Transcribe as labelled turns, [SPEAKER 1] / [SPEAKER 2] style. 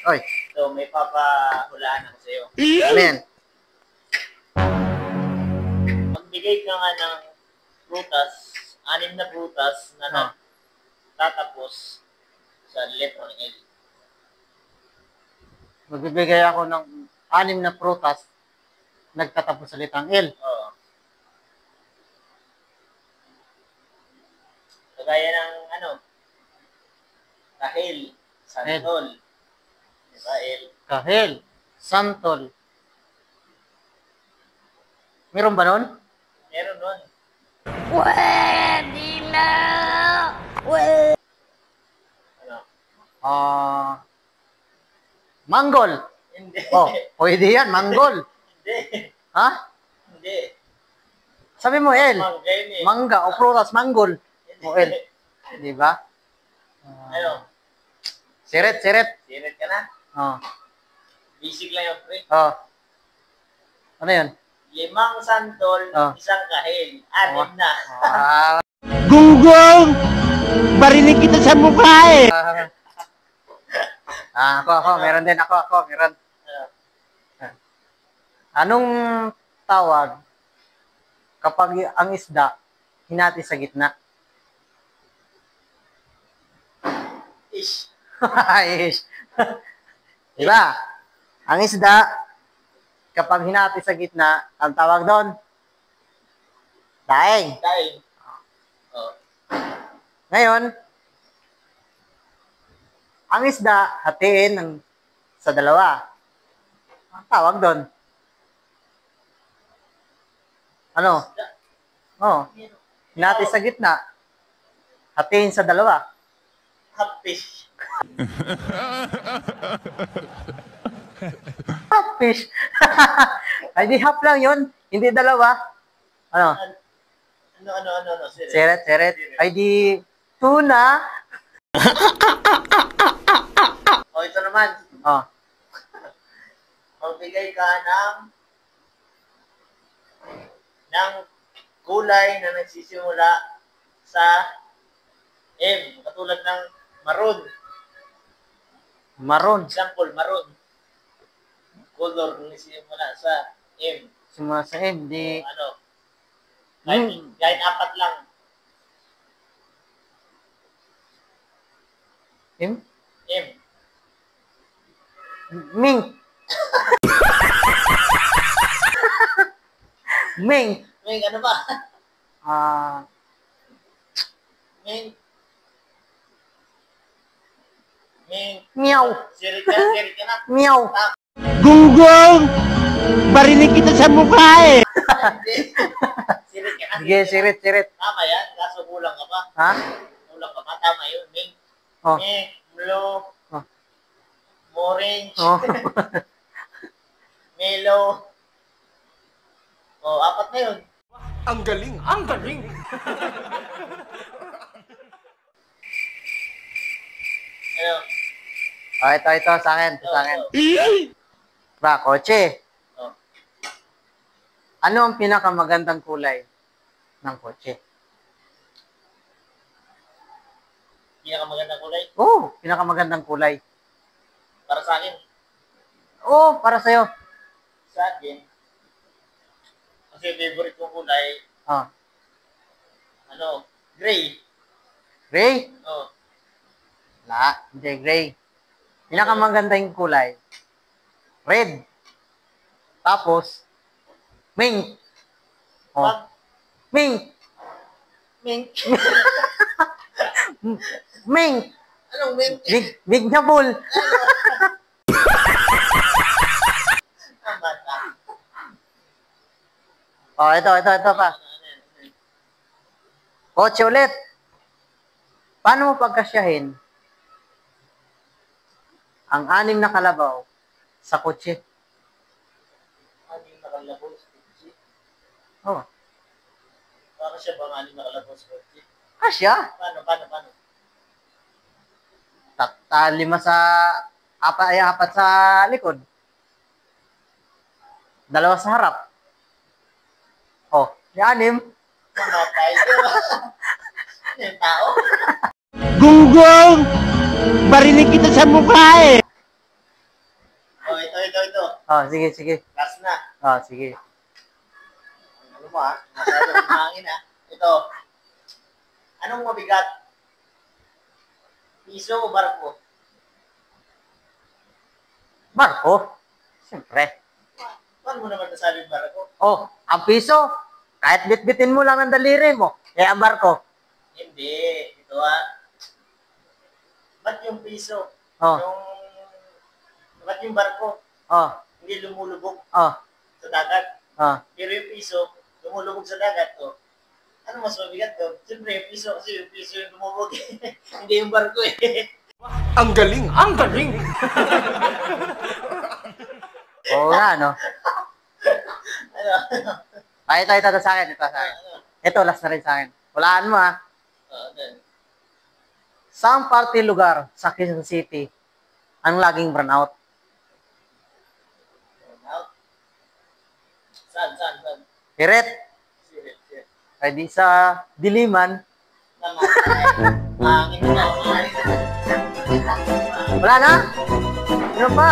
[SPEAKER 1] Oy.
[SPEAKER 2] So, may papahulaan ako sa'yo.
[SPEAKER 1] Ano yan?
[SPEAKER 2] Magbigay ka nga ng prutas, 6 na prutas na tatapos sa letrang L.
[SPEAKER 1] Magbibigay ako ng 6 na prutas nagtatapos sa litang L.
[SPEAKER 2] Oo. Kagaya ng kahil, santol. Diba, L?
[SPEAKER 1] Kahel, santol. Meron ba nun?
[SPEAKER 2] Meron nun.
[SPEAKER 3] Pwede na!
[SPEAKER 1] Manggol.
[SPEAKER 2] Hindi.
[SPEAKER 1] Oh, pwede yan, manggol.
[SPEAKER 2] Hindi.
[SPEAKER 1] Ha?
[SPEAKER 2] Hindi.
[SPEAKER 1] Sabi mo, L.
[SPEAKER 2] Mangga yun eh.
[SPEAKER 1] Mangga o prutas, manggol. O L. Di ba? Sirit.
[SPEAKER 2] Sirit ka na?
[SPEAKER 1] Oh.
[SPEAKER 2] Basic lang yung pre.
[SPEAKER 1] Oh. Ano yun?
[SPEAKER 2] 5 santol, 1 kahil. 6 na.
[SPEAKER 4] Gunggong! Barinig kita sa mukha eh!
[SPEAKER 1] Ako. Meron din ako. Meron. Anong tawag kapag ang isda hinati sa gitna?
[SPEAKER 2] Ish.
[SPEAKER 1] Ish. Diba? Ang isda, kapag hinati sa gitna, ang tawag doon? Daing.
[SPEAKER 2] Daing. Oh.
[SPEAKER 1] Ngayon, ang isda, hatiin sa dalawa. Ang tawag doon? Ano? Oh, hinati sa gitna. Hatiin sa dalawa.
[SPEAKER 2] Half fish.
[SPEAKER 1] Half fish. Ay, di half lang yun. Hindi dalawa. Ano?
[SPEAKER 2] Ano?
[SPEAKER 1] Seret. Ay, di tuna.
[SPEAKER 2] O, ito naman.
[SPEAKER 1] Oh.
[SPEAKER 2] Magbigay ka ng kulay na nagsisimula sa M. Katulad ng maroon.
[SPEAKER 1] Maroon.
[SPEAKER 2] Example, maroon. Color na nagsisimula sa M.
[SPEAKER 1] Simula sa M, di...
[SPEAKER 2] Kahit 4 lang.
[SPEAKER 1] M?
[SPEAKER 2] M.
[SPEAKER 1] Ming. Ming.
[SPEAKER 2] Ming, ano ba? Ming.
[SPEAKER 1] Meow.
[SPEAKER 2] Sirit ka na.
[SPEAKER 1] Meow.
[SPEAKER 4] Gunggong! Barinig kita sa mukha eh!
[SPEAKER 2] Sirit ka na.
[SPEAKER 1] Sige, sirit.
[SPEAKER 2] Tama yan. Kaso kulang ka pa.
[SPEAKER 1] Ha?
[SPEAKER 2] Kulang ka pa. Tama yun. Ming.
[SPEAKER 1] Oh.
[SPEAKER 2] Ming. Blue.
[SPEAKER 1] Oh.
[SPEAKER 2] Orange.
[SPEAKER 1] Oh.
[SPEAKER 2] Melo. Oh, 4 na yun.
[SPEAKER 4] Ang galing!
[SPEAKER 2] Ano?
[SPEAKER 1] Oh, ito sa akin. Ba, kotse.
[SPEAKER 2] Oh.
[SPEAKER 1] Ano ang pinakamagandang kulay ng kotse?
[SPEAKER 2] Pinakamagandang kulay?
[SPEAKER 1] Oh, pinakamagandang kulay.
[SPEAKER 2] Para sa akin.
[SPEAKER 1] Oh, para sa'yo.
[SPEAKER 2] Sa akin. Kasi favorite kong kulay,
[SPEAKER 1] Oh.
[SPEAKER 2] Gray.
[SPEAKER 1] Gray?
[SPEAKER 2] Oh.
[SPEAKER 1] Hindi, gray. Pinakamagandang kulay. Red. Tapos, mink. Oh. Mink.
[SPEAKER 2] Mink.
[SPEAKER 1] Mink.
[SPEAKER 2] Anong mink?
[SPEAKER 1] Big na bull.
[SPEAKER 2] Tama.
[SPEAKER 1] Oh, ito pa. Kotse ulit. Paano mo pagkasyahin ang 6 na kalabaw sa kotse?
[SPEAKER 2] Aning nakalabos sa kotse.
[SPEAKER 1] Oh.
[SPEAKER 2] Para siya bang aning nakalabos sa kotse?
[SPEAKER 1] Kasya.
[SPEAKER 2] Paano?
[SPEAKER 1] Lima sa apat sa likod. 2 sa harap. Oh, 6.
[SPEAKER 2] Mamatay ka ba? Yung tao?
[SPEAKER 4] Gunggong! Barinig kita sa mukha eh!
[SPEAKER 1] Oh, sige, sige.
[SPEAKER 2] Last na.
[SPEAKER 1] Oh, sige.
[SPEAKER 2] Ano mo ha? Masyadong mahangin ha. Ito. Anong mabigat? Piso o barko?
[SPEAKER 1] Barko. Siyempre.
[SPEAKER 2] Paano mo naman nasabi barko?
[SPEAKER 1] Oh, ang piso. Kahit bitbitin mo lang ang daliri mo. Eh, ang barko.
[SPEAKER 2] Hindi. Ito ha. Ba't yung piso?
[SPEAKER 1] Oh.
[SPEAKER 2] Ba't yung barko?
[SPEAKER 1] Oh,
[SPEAKER 2] Hindi lumulubog
[SPEAKER 1] oh,
[SPEAKER 2] sa dagat.
[SPEAKER 1] oh.
[SPEAKER 2] Pero yung piso, lumulubog sa dagat. Oh. Ano mas mabigat to? Siyempre yung piso kasi yung piso yung lumubog. Hindi yung barko eh.
[SPEAKER 4] Ang galing! Ang galing!
[SPEAKER 1] Oo nga, no?
[SPEAKER 2] Ano?
[SPEAKER 1] Ay, ito sa akin. Ito sa akin. Ito, last na rin sa akin. Walaan mo, ha?
[SPEAKER 2] Then,
[SPEAKER 1] Saan party lugar sa Quezon City ang laging burnout?
[SPEAKER 2] out. Saan?
[SPEAKER 1] Piret.
[SPEAKER 2] Sirit.
[SPEAKER 1] Ay di sa Diliman.
[SPEAKER 2] Namatay. Hangin na.
[SPEAKER 1] Wala na? Ano pa?